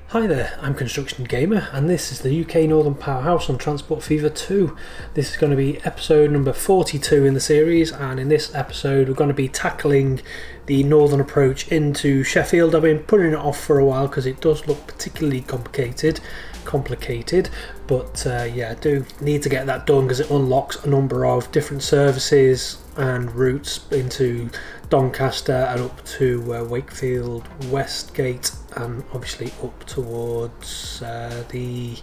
Hi there, I'm Construction Gamer and this is the UK Northern Powerhouse on Transport Fever 2. This is going to be episode number 42 in the series, and in this episode we're going to be tackling the northern approach into Sheffield. I've been putting it off for a while because it does look particularly complicated, but I do need to get that done because it unlocks a number of different services and routes into Doncaster and up to Wakefield, Westgate, and obviously up towards the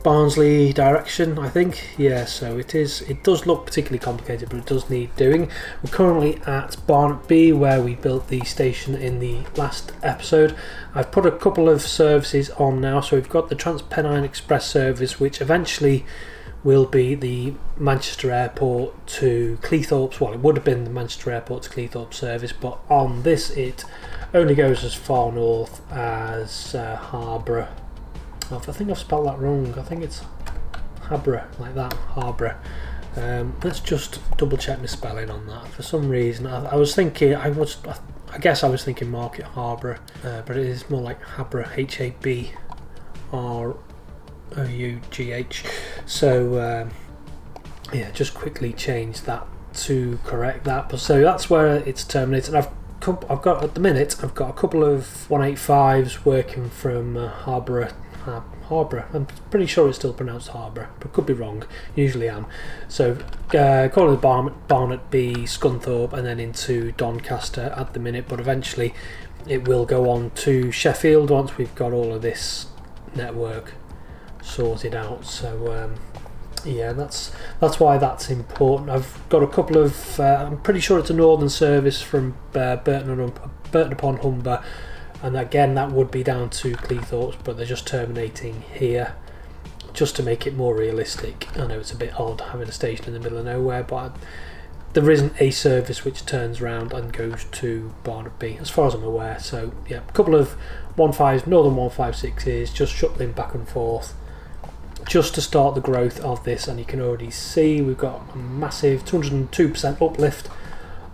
Barnsley direction, I think. Yeah, so it does look particularly complicated, but it does need doing. We're currently at Barnet B, where we built the station in the last episode. I've put a couple of services on now, so we've got the Transpennine Express service, which eventually will be the Manchester Airport to Cleethorpes. Well, it would have been the Manchester Airport to Cleethorpes service, but on this it only goes as far north as Harborough. I think I've spelled that wrong. I think it's Harborough, like that, Harborough. Let's just double check my spelling on that. For some reason, I was thinking, I guess I was thinking Market Harborough, but it is more like Harborough, H-A-B-R-O-U-G-H. So just quickly change that to correct that. But so that's where it's terminated. I've got at the minute I've got a couple of 185s working from Harborough. I'm pretty sure it's still pronounced Harborough, but could be wrong. Usually am. So calling the Barnet B, Scunthorpe, and then into Doncaster at the minute. But eventually it will go on to Sheffield once we've got all of this network sorted out. So that's why that's important. I've got a couple of I'm pretty sure it's a northern service from Burton upon Humber, and again that would be down to Cleethorpes, but they're just terminating here just to make it more realistic. I know it's a bit odd having a station in the middle of nowhere, but there isn't a service which turns around and goes to Barnet B as far as I'm aware. So yeah, a couple of northern 156s just shuttling back and forth just to start the growth of this, and you can already see we've got a massive 202% uplift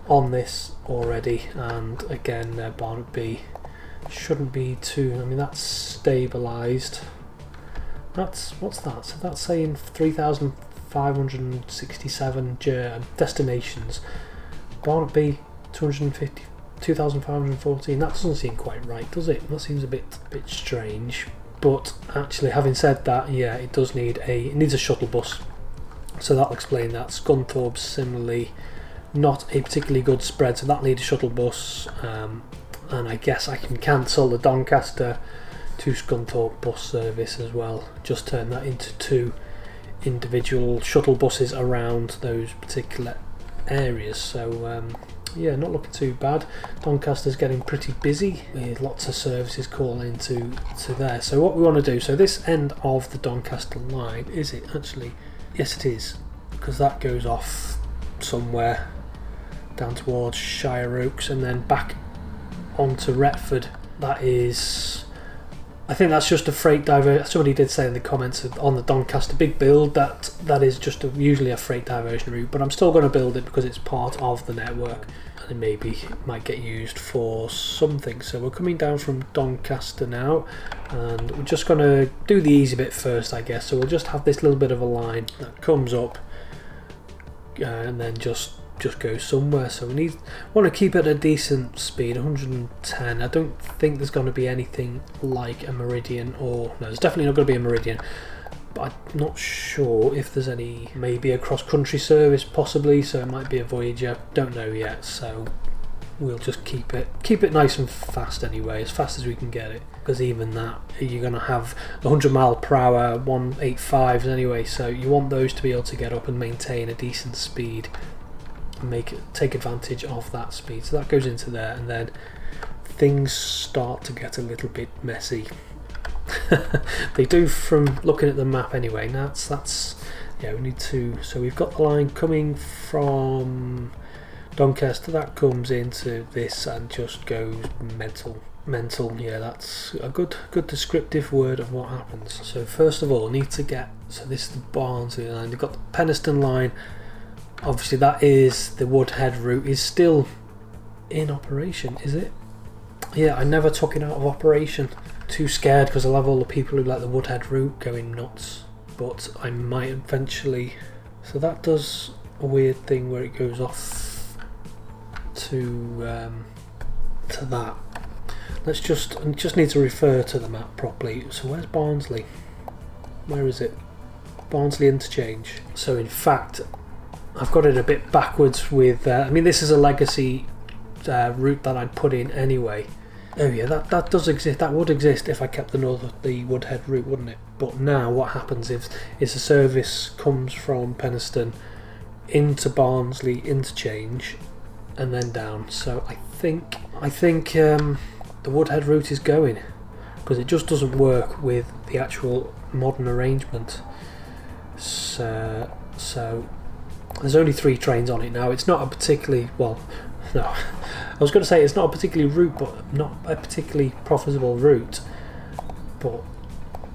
on this already. And again, Barnet B shouldn't be too, I mean that's stabilised. What's that? So that's saying 3,567 destinations. Barnet B 2,514. That doesn't seem quite right, does it? That seems a bit strange. But actually, having said that, yeah, it needs a shuttle bus, so that'll explain that. Scunthorpe similarly, not a particularly good spread, so that'll need a shuttle bus. And I guess I can cancel the Doncaster to Scunthorpe bus service as well. Just turn that into two individual shuttle buses around those particular areas. So not looking too bad. Doncaster's getting pretty busy with lots of services calling to there. So what we want to do, so this end of the Doncaster line, is it actually? Yes it is, because that goes off somewhere down towards Shire Oaks and then back onto Retford. That is, I think that's just a freight diversion. Somebody did say in the comments on the Doncaster big build that is just usually a freight diversion route, but I'm still going to build it because it's part of the network and maybe it might get used for something. So we're coming down from Doncaster now, and we're just going to do the easy bit first, I guess. So we'll just have this little bit of a line that comes up and then just go somewhere. So we want to keep it at a decent speed, 110. I don't think there's going to be anything like a Meridian, no, there's definitely not going to be a Meridian, but I'm not sure if there's any, maybe a cross-country service possibly, so it might be a Voyager, don't know yet. So we'll just keep it nice and fast anyway, as fast as we can get it, because even that, you're going to have 100 mile per hour 185s anyway, so you want those to be able to get up and maintain a decent speed, take advantage of that speed. So that goes into there, and then things start to get a little bit messy. They do from looking at the map anyway. That's we need to, so we've got the line coming from Doncaster that comes into this and just goes mental. Yeah, that's a good descriptive word of what happens. So first of all, need to get, so this is the Barnsley line. They've got the Penistone line. Obviously that is the Woodhead route, is still in operation, is it? Yeah, I never took it out of operation. too scared because I'll have all the people who like the Woodhead route going nuts, but I might eventually. So that does a weird thing where it goes off to that. Let's just need to refer to the map properly. So where's Barnsley? Where is it? Barnsley interchange. So in fact, I've got it a bit backwards with. I mean, this is a legacy route that I'd put in anyway. Oh yeah, that does exist. That would exist if I kept the Woodhead route, wouldn't it? But now what happens is a service comes from Penistone into Barnsley interchange and then down. So I think the Woodhead route is going, because it just doesn't work with the actual modern arrangement. So there's only 3 trains on it now. It's not a particularly no, I was going to say it's not a particularly route, but not a particularly profitable route. But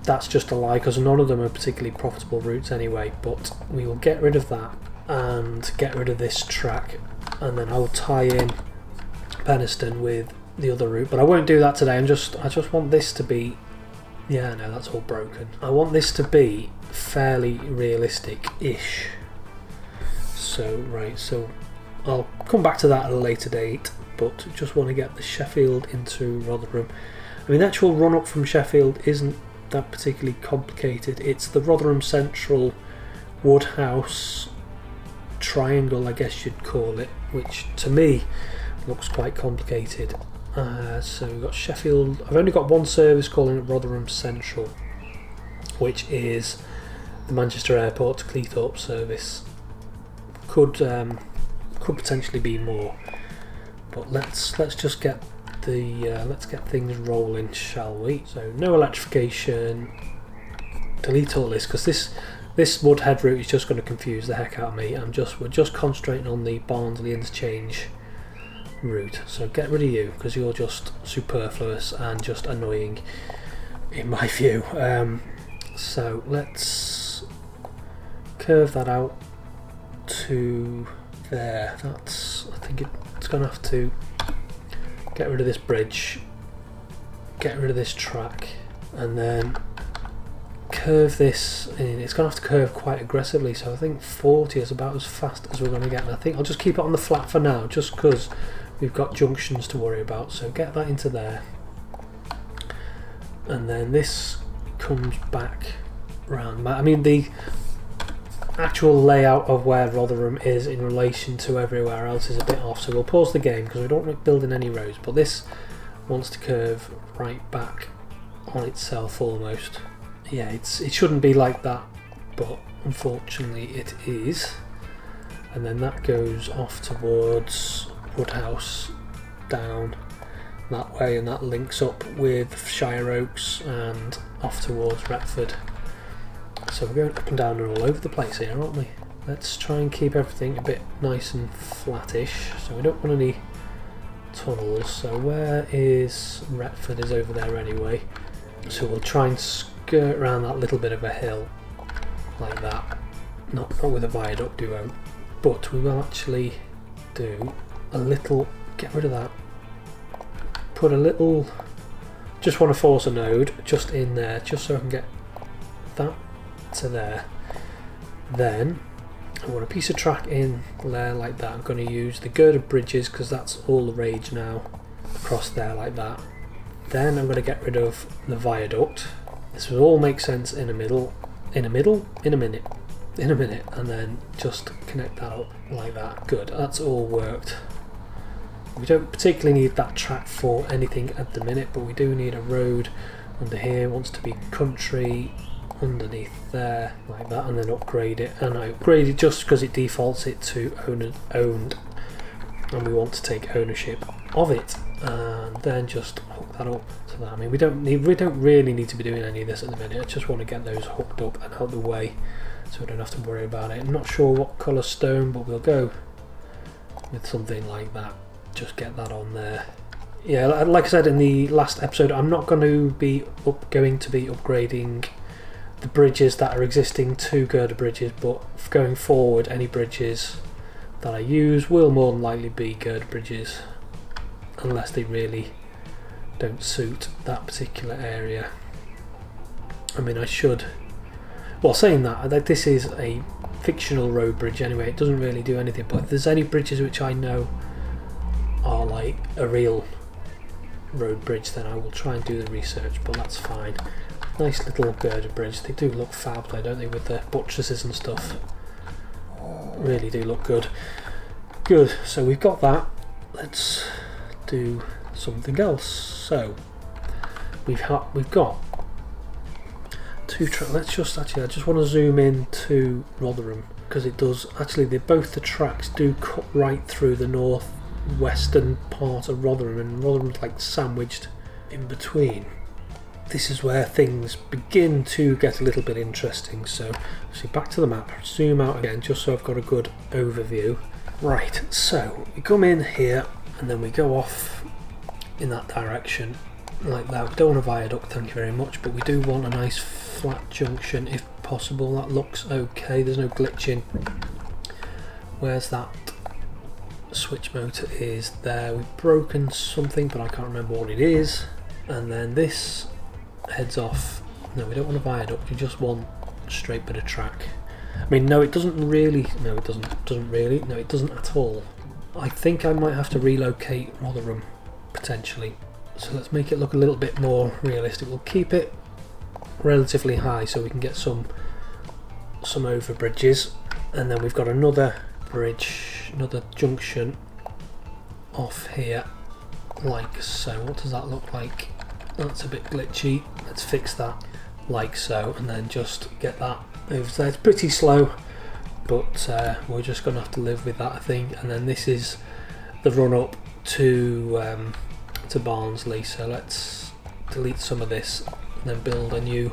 that's just a lie, because none of them are particularly profitable routes anyway. But we will get rid of that and get rid of this track, and then I'll tie in Penistone with the other route. But I won't do that today. I just want this to be. Yeah, no, that's all broken. I want this to be fairly realistic-ish. So I'll come back to that at a later date, but just want to get the Sheffield into Rotherham. I mean, the actual run-up from Sheffield isn't that particularly complicated. It's the Rotherham Central Woodhouse triangle, I guess you'd call it, which to me looks quite complicated. So we've got Sheffield. I've only got one service calling it Rotherham Central, which is the Manchester Airport to Cleethorpes service. Could potentially be more, but let's just get let's get things rolling, shall we? So no electrification. Delete all this, because this Woodhead route is just going to confuse the heck out of me. We're just concentrating on the Barnsley interchange route. So get rid of you, because you're just superfluous and just annoying in my view. So let's curve that out to there. I think it's going to have to get rid of this bridge, get rid of this track, and then curve this in. It's going to have to curve quite aggressively, so I think 40 is about as fast as we're going to get, and I think I'll just keep it on the flat for now, just because we've got junctions to worry about. So get that into there, and then this comes back round. I mean, the actual layout of where Rotherham is in relation to everywhere else is a bit off, so we'll pause the game because we don't want to build in any roads, but this wants to curve right back on itself almost. Yeah, it shouldn't be like that, but unfortunately it is. And then that goes off towards Woodhouse down that way, and that links up with Shire Oaks and off towards Retford. So we're going up and down and all over the place here, aren't we? Let's try and keep everything a bit nice and flattish, so we don't want any tunnels. So where is Retford? Is over there anyway. So we'll try and skirt around that little bit of a hill like that. Not with a viaduct duo, but we will actually do a little. Get rid of that. Put a little. Just want to force a node just in there, just so I can get that to there. Then I want a piece of track in there like that. I'm going to use the girded bridges because that's all the rage now, across there like that. Then I'm going to get rid of the viaduct. This will all make sense in a minute, and then just connect that up like that. Good, that's all worked. We don't particularly need that track for anything at the minute, but we do need a road under here. It wants to be country underneath there like that, and then upgrade it. And I upgrade it just because it defaults it to owned, and we want to take ownership of it, and then just hook that up to that. I mean, we don't really need to be doing any of this at the minute. I just want to get those hooked up and out of the way so we don't have to worry about it. I'm not sure what colour stone, but we'll go with something like that. Just get that on there. Yeah, like I said in the last episode, I'm not going to be upgrading the bridges that are existing to girder bridges, but going forward, any bridges that I use will more than likely be girder bridges, unless they really don't suit that particular area. I mean, I should... Well, saying that, this is a fictional road bridge anyway, it doesn't really do anything, but if there's any bridges which I know are like a real road bridge, then I will try and do the research, but that's fine. Nice little girder bridge, they do look fab though, don't they, with the buttresses and stuff. Really do look good. Good, so we've got that. Let's do something else. So we've got two tracks. Let's just I just want to zoom in to Rotherham, because it does actually, both the tracks do cut right through the northwestern part of Rotherham, and Rotherham's like sandwiched in between. This is where things begin to get a little bit interesting. So back to the map, zoom out again just so I've got a good overview. Right, so we come in here and then we go off in that direction like that. We don't want a viaduct, thank you very much, but we do want a nice flat junction if possible. That looks okay, there's no glitching. Where's that switch motor? Is there. We've broken something but I can't remember what it is. And then this heads off. No, we don't want a viaduct, we just want a straight bit of track. I mean, no, it doesn't really. No, it doesn't really. No, it doesn't at all. I think I might have to relocate Rotherham potentially. So let's make it look a little bit more realistic. We'll keep it relatively high so we can get some over bridges, and then we've got another bridge, another junction off here, like so. What does that look like? That's a bit glitchy. Let's fix that, like so, and then just get that over there. It's pretty slow, but we're just going to have to live with that, I think. And then this is the run up to Barnsley. So let's delete some of this and then build a new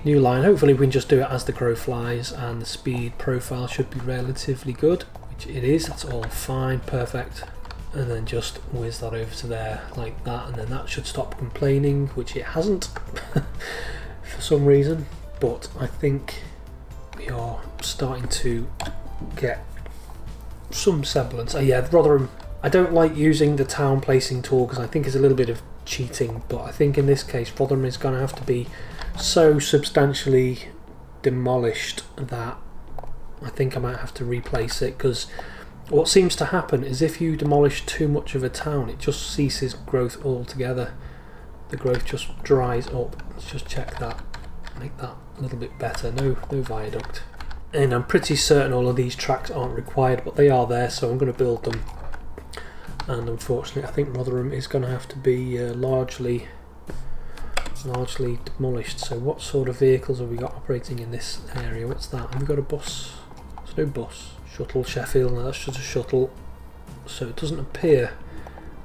line. Hopefully we can just do it as the crow flies, and the speed profile should be relatively good, which it is. That's all fine, perfect. And then just whiz that over to there like that, and then that should stop complaining, which it hasn't for some reason. But I think we are starting to get some semblance. Yeah, Rotherham, I don't like using the town placing tool because I think it's a little bit of cheating, but I think in this case Rotherham is going to have to be so substantially demolished that I think I might have to replace it, because what seems to happen is if you demolish too much of a town, it just ceases growth altogether. The growth just dries up. Let's just check that, make that a little bit better. No viaduct. And I'm pretty certain all of these tracks aren't required, but they are there, so I'm going to build them. And unfortunately I think Rotherham is going to have to be largely demolished. So what sort of vehicles have we got operating in this area? What's that? Have we got a bus? There's no bus. Shuttle, Sheffield, no, that's just a shuttle. So it doesn't appear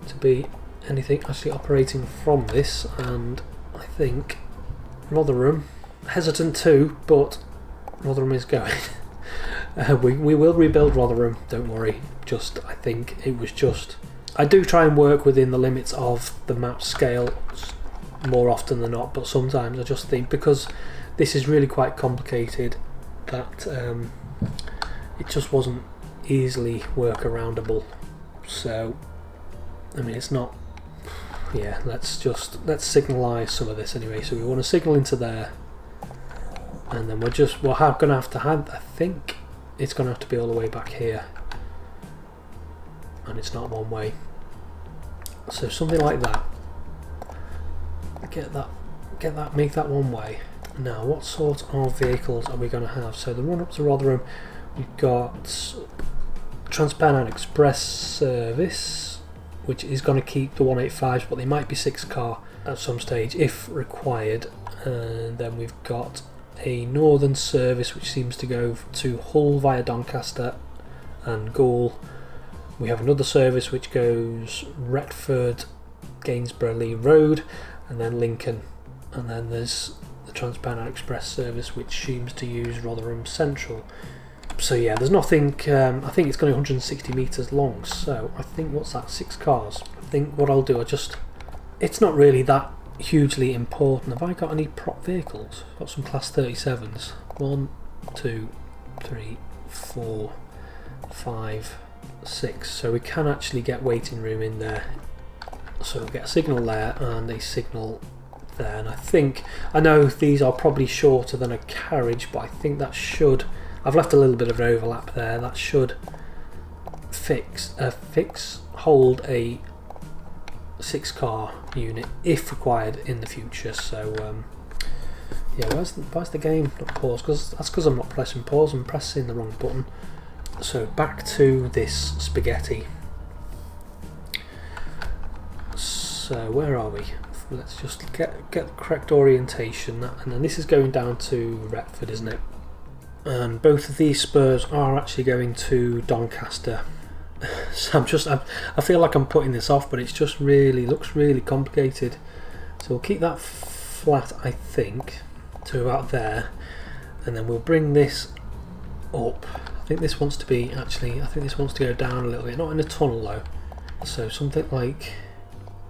to be anything actually operating from this, and I think Rotherham, hesitant too, but Rotherham is going. We will rebuild Rotherham, don't worry. Just, I think it was just, I do try and work within the limits of the map scale more often than not, but sometimes I just think because this is really quite complicated that it just wasn't easily workaroundable. So I mean, it's not. Yeah, let's signalise some of this anyway. So we want to signal into there, and then we're going to have to have. I think it's going to have to be all the way back here, and it's not one way. So something like that. Get that. Make that one way. Now, what sort of vehicles are we going to have? So the run up to Rotherham, we've got Transpennine Express service, which is going to keep the 185s, but they might be 6-car at some stage if required. And then we've got a northern service which seems to go to Hull via Doncaster and Gaul. We have another service which goes Retford, Gainsborough Lee Road, and then Lincoln. And then there's the Transpennine Express service which seems to use Rotherham Central. So yeah, there's nothing. I think it's going to be 160 metres long. So I think, what's that? 6 cars. I think what I'll do, it's not really that hugely important. Have I got any prop vehicles? Got some Class 37s. 1, 2, 3, 4, 5, 6. So we can actually get waiting room in there So we'll get a signal there and a signal there, and I know these are probably shorter than a carriage, but I think that should, I've left a little bit of an overlap there, that should hold a 6-car unit if required in the future. So yeah, where's the game not paused? That's because I'm not pressing pause, I'm pressing the wrong button. So back to this spaghetti. So where are we? Let's just get the correct orientation, and then this is going down to Retford, isn't it? And both of these spurs are actually going to Doncaster. So I feel like I'm putting this off, but it's just looks really complicated. So we'll keep that flat, I think, to about there, and then we'll bring this up. I think this wants to go down a little bit, not in a tunnel though. So something like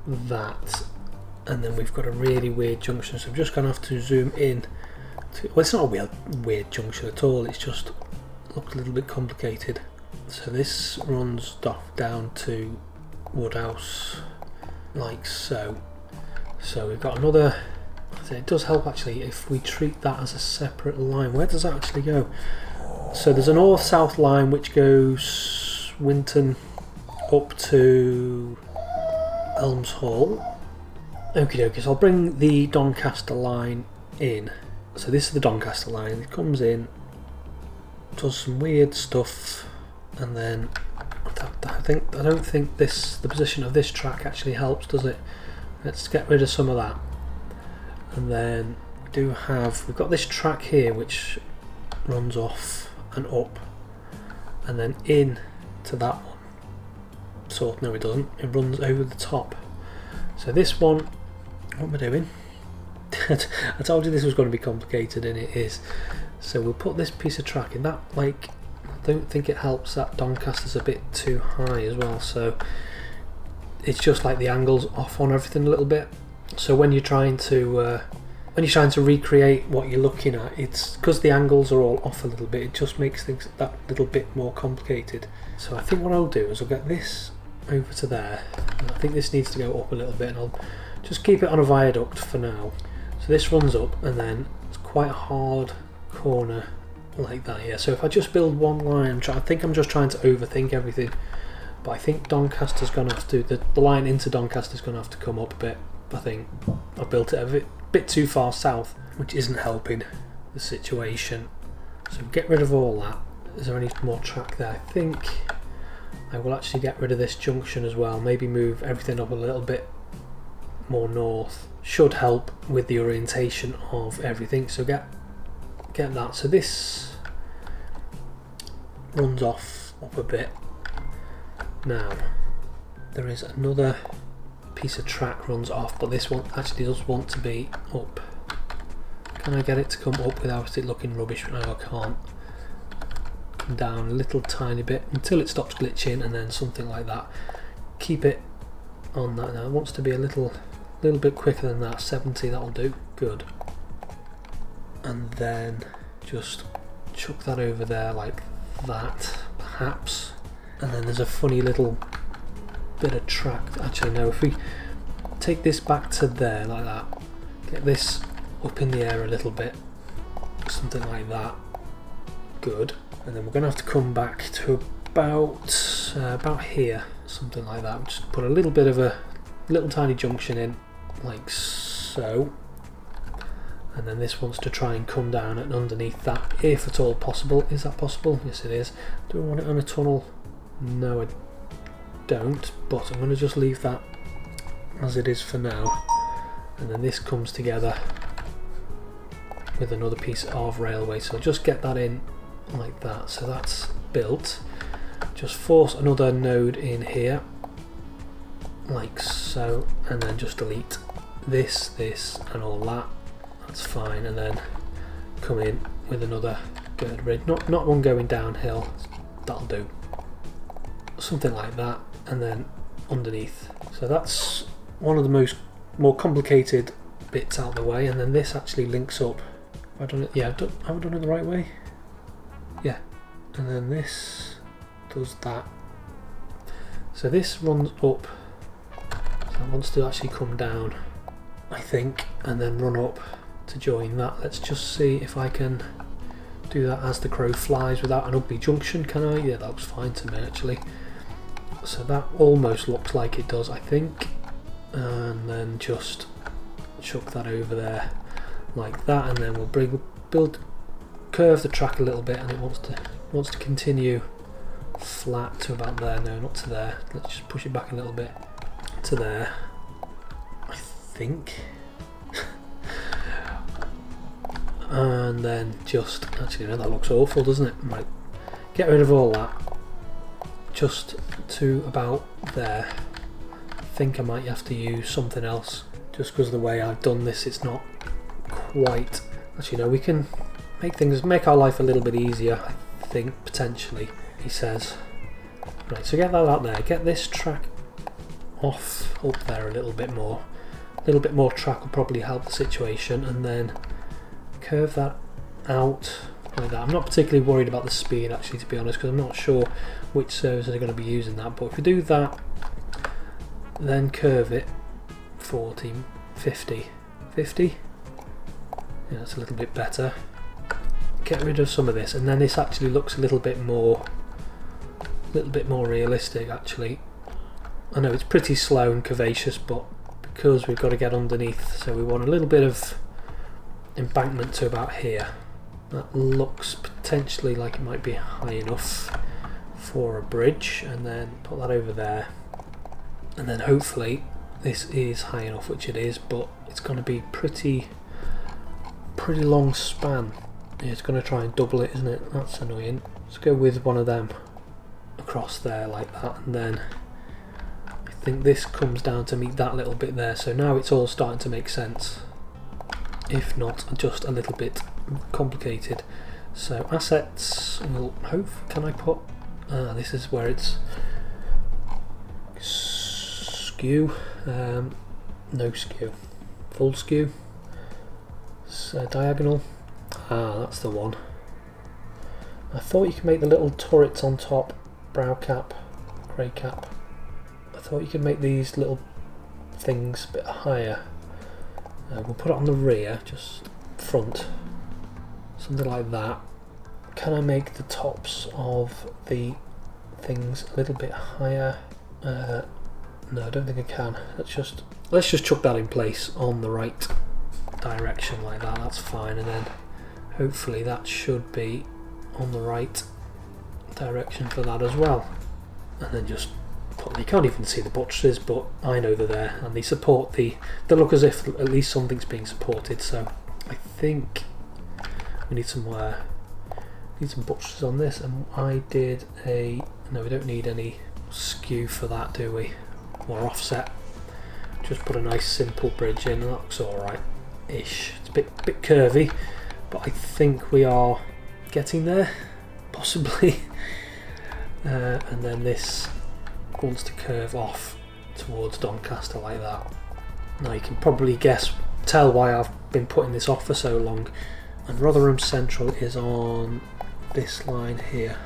that, and then we've got a really weird junction. So I'm just going to have to zoom in. Well, it's not a weird junction at all. It's just looks a little bit complicated. So this runs off down to Woodhouse, like so. So we've got another. It does help actually if we treat that as a separate line. Where does that actually go? So there's a north-south line which goes Winton up to Elms Hall. Okie dokie, so I'll bring the Doncaster line in. So this is the Doncaster line. It comes in, does some weird stuff, and then I don't think the position of this track actually helps, does it? Let's get rid of some of that. And then we've got this track here which runs off and up and then in to that one. So no, it doesn't. It runs over the top. So this one, what am I doing? I told you this was going to be complicated, and it is. So we'll put this piece of track in that. Like, I don't think it helps that Doncaster's a bit too high as well. So it's just like the angle's off on everything a little bit. So when you're trying to recreate what you're looking at, it's because the angles are all off a little bit. It just makes things that little bit more complicated. So I think what I'll do is I'll get this over to there. And I think this needs to go up a little bit, and I'll just keep it on a viaduct for now. So this runs up, and then it's quite a hard corner like that here. So if I just build one line, I think I'm just trying to overthink everything. But I think Doncaster's going to have to, the line into Doncaster's going to have to come up a bit. I think I built it a bit too far south, which isn't helping the situation. So get rid of all that. Is there any more track there? I think I will actually get rid of this junction as well. Maybe move everything up a little bit more north. Should help with the orientation of everything. So get that. So this runs off up a bit. Now there is another piece of track runs off, but this one actually does want to be up. Can I get it to come up without it looking rubbish? No, I can't. Come down a little tiny bit until it stops glitching, and then something like that. Keep it on that now. It wants to be a little bit quicker than that. 70, that'll do. Good. And then just chuck that over there like that, perhaps. And then there's a funny little bit of track. Actually no, if we take this back to there like that, get this up in the air a little bit, something like that. Good. And then we're going to have to come back to about here, something like that. Just put a little bit of a little tiny junction in like so, and then this wants to try and come down and underneath that, if at all possible. Is that possible? Yes it is. Do I want it on a tunnel? No, I don't, but I'm going to just leave that as it is for now. And then this comes together with another piece of railway, so I'll just get that in like that. So that's built. Just force another node in here like so, and then just delete this and all that. That's fine. And then come in with another girder bridge, not one going downhill. That'll do. Something like that. And then underneath. So that's one of the more complicated bits out of the way, and then this actually links up. Have I done it? Yeah, have I done it the right way? Yeah. And then this does that. So this runs up. That wants to actually come down, I think, and then run up to join that. Let's just see if I can do that as the crow flies without an ugly junction, can I? Yeah, that looks fine to me actually. So that almost looks like it does, I think. And then just chuck that over there like that, and then we'll curve the track a little bit, and it wants to continue flat to about there. No, not to there. Let's just push it back a little bit to there, I think. And then just, actually no, that looks awful, doesn't it? Right, get rid of all that, just to about there. I think I might have to use something else, just because of the way I've done this, it's not quite, actually no, we can make our life a little bit easier, I think, potentially, he says. Right, so get that out there, get this track off up there a little bit more. A little bit more track will probably help the situation, and then curve that out like that. I'm not particularly worried about the speed actually, to be honest, because I'm not sure which services are going to be using that, but if we do that, then curve it 40, 50, 50, yeah, that's a little bit better. Get rid of some of this, and then this actually looks a little bit more realistic actually. I know it's pretty slow and curvaceous, but because we've got to get underneath, so we want a little bit of embankment to about here. That looks potentially like it might be high enough for a bridge, and then put that over there, and then hopefully this is high enough, which it is, but it's going to be pretty long span. Yeah, it's going to try and double it, isn't it? That's annoying. Let's go with one of them across there like that, and then I think this comes down to meet that little bit there. So now it's all starting to make sense, if not just a little bit complicated. So assets, will hope, can I put, this is where it's skew, no skew, full skew, so diagonal, that's the one. I thought you could make the little turrets on top, brow cap, grey cap, I thought you could make these little things a bit higher. We'll put it on the rear, just front, something like that. Can I make the tops of the things a little bit higher? No, I don't think I can. Let's just chuck that in place on the right direction like that. That's fine, and then hopefully that should be on the right direction for that as well. And then just you can't even see the buttresses, but I know they're there, and they support they look as if at least something's being supported. So I think we need some buttresses on this, and I did no, we don't need any skew for that, do we? Or offset. Just put a nice simple bridge in, and that looks alright-ish. It's a bit curvy, but I think we are getting there, possibly. And then this wants to curve off towards Doncaster like that. Now you can probably tell why I've been putting this off for so long. And Rotherham Central is on this line here.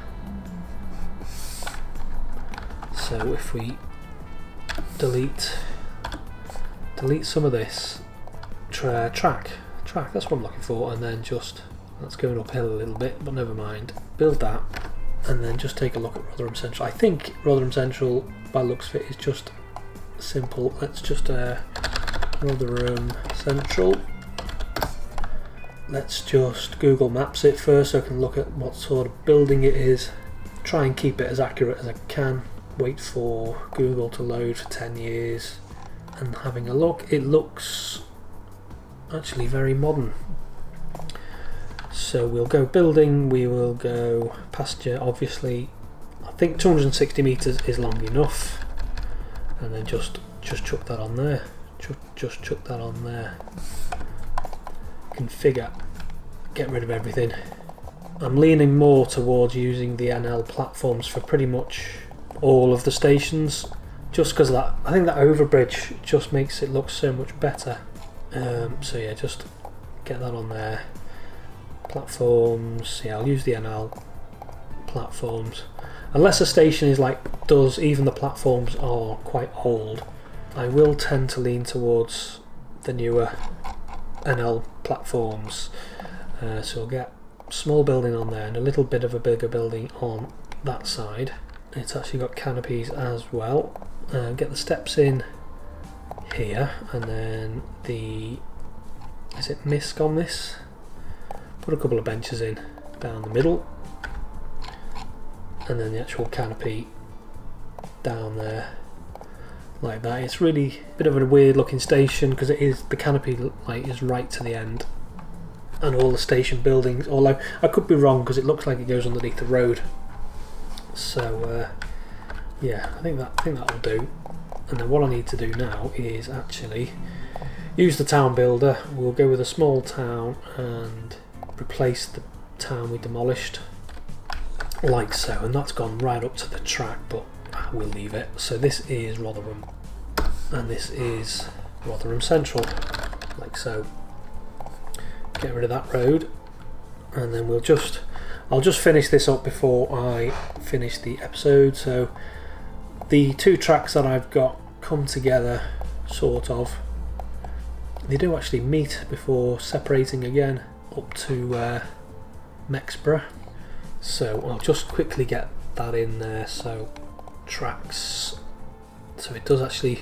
So if we delete some of this track, that's what I'm looking for, and then that's going uphill a little bit, but never mind. Build that, and then just take a look at Rotherham Central. I think Rotherham Central, by looks of it, is just simple. Let's just Rotherham Central. Let's just Google Maps it first so I can look at what sort of building it is. Try and keep it as accurate as I can. Wait for Google to load for 10 years. And having a look, it looks actually very modern. So we'll go building, we will go pasture, obviously. I think 260 metres is long enough. And then just chuck that on there. Just chuck that on there. Configure, get rid of everything. I'm leaning more towards using the NL platforms for pretty much all of the stations, just because of that. I think that overbridge just makes it look so much better. So yeah, just get that on there. Platforms, yeah, I'll use the NL platforms. Unless a station is does even the platforms are quite old, I will tend to lean towards the newer NL platforms, so we'll get a small building on there and a little bit of a bigger building on that side. It's actually got canopies as well. Get the steps in here, and then is it misc on this? Put a couple of benches in down the middle, and then the actual canopy down there like that. It's really a bit of a weird looking station because the canopy light is right to the end, and all the station buildings, although I could be wrong because it looks like it goes underneath the road. So yeah, I think that'll do. And then what I need to do now is actually use the town builder. We'll go with a small town and replace the town we demolished, like so, and that's gone right up to the track, but we'll leave it. So this is Rotherham, and this is Rotherham Central, like so. Get rid of that road, and then I'll just finish this up before I finish the episode. So the two tracks that I've got come together, sort of. They do actually meet before separating again up to Mexborough. So I'll just quickly get that in there. So tracks, so it does actually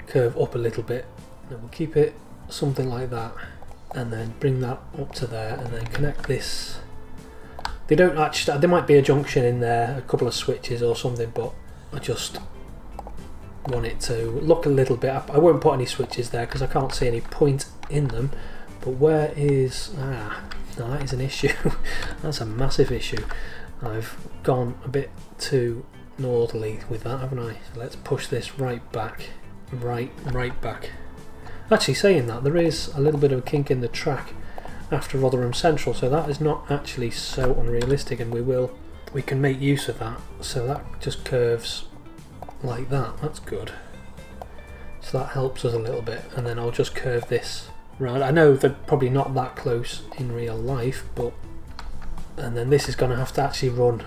curve up a little bit, and we'll keep it something like that, and then bring that up to there, and then connect this. There might be a junction in there, a couple of switches or something, but I just want it to look a little bit up. I won't put any switches there because I can't see any point in them. But where is... now that is an issue. That's a massive issue. I've gone a bit too northerly with that, haven't I? So let's push this right back. Right back. Actually, saying that, there is a little bit of a kink in the track after Rotherham Central, so that is not actually so unrealistic, and we can make use of that. So that just curves like that. That's good. So that helps us a little bit, and then I'll just curve this round. I know they're probably not that close in real life, but and then this is going to have to actually run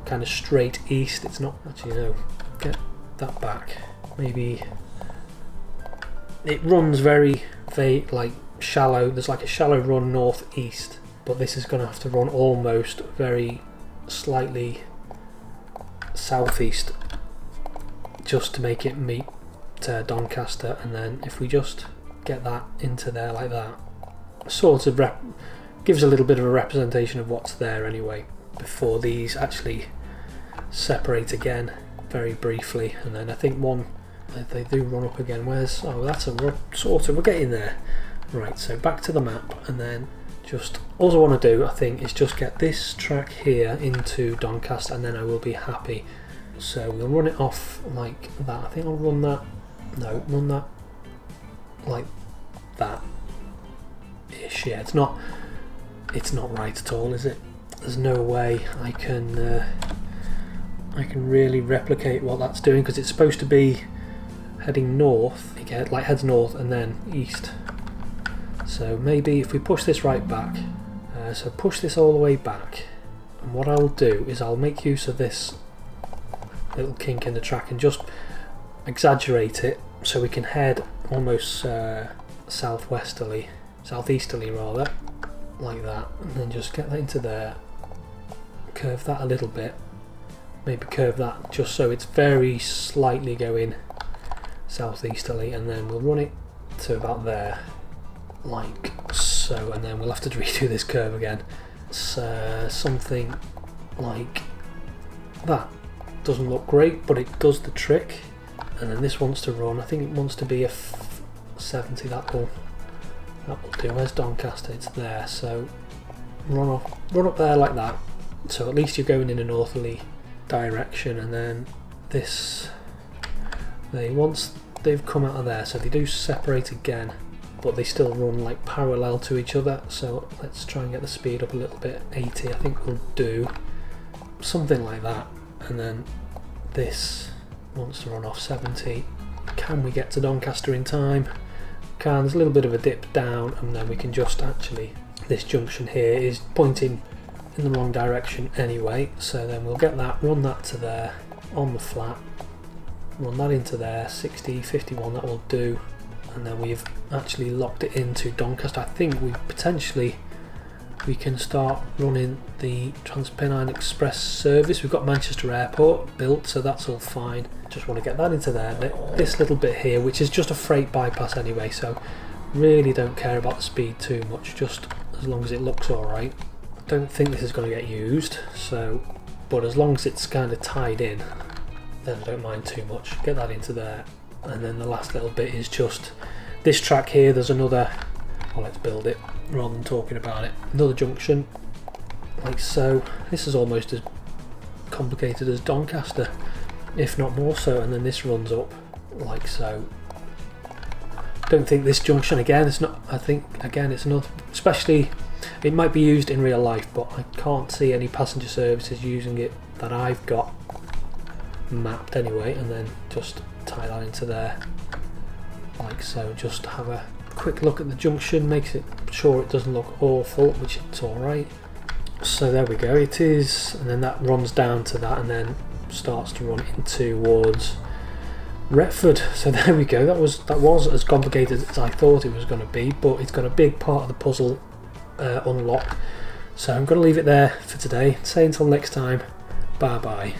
kind of straight east. It's not actually, no, get that back. Maybe it runs very like shallow. There's like a shallow run northeast, but this is going to have to run almost very slightly southeast just to make it meet Doncaster. And then if we just get that into there like that, sort of gives a little bit of a representation of what's there anyway before these actually separate again very briefly. And then I think they do run up again. That's a sort of, we're getting there. Right, so back to the map, and then just all I want to do, I think, is just get this track here into Doncaster, and then I will be happy. So we'll run it off like that. I think I'll run that like that ish. Yeah, it's not right at all, is it? There's no way I can really replicate what that's doing, because it's supposed to be heading north. It heads north and then east. So maybe if we push this right back, so push this all the way back, and what I'll do is I'll make use of this little kink in the track and just exaggerate it so we can head almost southeasterly rather, like that, and then just get that into there, curve that a little bit, maybe curve that just so it's very slightly going southeasterly, and then we'll run it to about there, like so, and then we'll have to redo this curve again. So something like that. Doesn't look great, but it does the trick. And then this wants to run, I think it wants to be a 70, that will do. Where's Doncaster? It's there. So run up there like that, so at least you're going in a northerly direction. And then this, once they've come out of there, so they do separate again, but they still run like parallel to each other. So let's try and get the speed up a little bit. 80 I think we'll do, something like that. And then this wants to run off 70. Can we get to Doncaster in time? There's a little bit of a dip down, and then we can just actually, this junction here is pointing in the wrong direction anyway, so then we'll get that, run that to there on the flat, run that into there, 60, 51, that will do. And then we've actually locked it into Doncaster. I think we can start running the Transpennine Express service. We've got Manchester Airport built, so that's all fine. Just want to get that into there. This little bit here, which is just a freight bypass anyway, so really don't care about the speed too much, just as long as it looks alright. Don't think this is going to get used, so, but as long as it's kind of tied in, then I don't mind too much. Get that into there. And then the last little bit is just this track here. There's another, well, let's build it rather than talking about it. Another junction, like so. This is almost as complicated as Doncaster, if not more so. And then this runs up like so. Don't think this junction, again, it's not, I think again it's not, especially, it might be used in real life, but I can't see any passenger services using it that I've got mapped anyway. And then just tie that into there like so. Just have a quick look at the junction, makes it sure it doesn't look awful, which it's alright. So there we go, it is, and then that runs down to that and then starts to run in towards Retford. So there we go, that was as complicated as I thought it was going to be, but it's got a big part of the puzzle unlocked. So I'm going to leave it there for today. Say until next time, bye bye.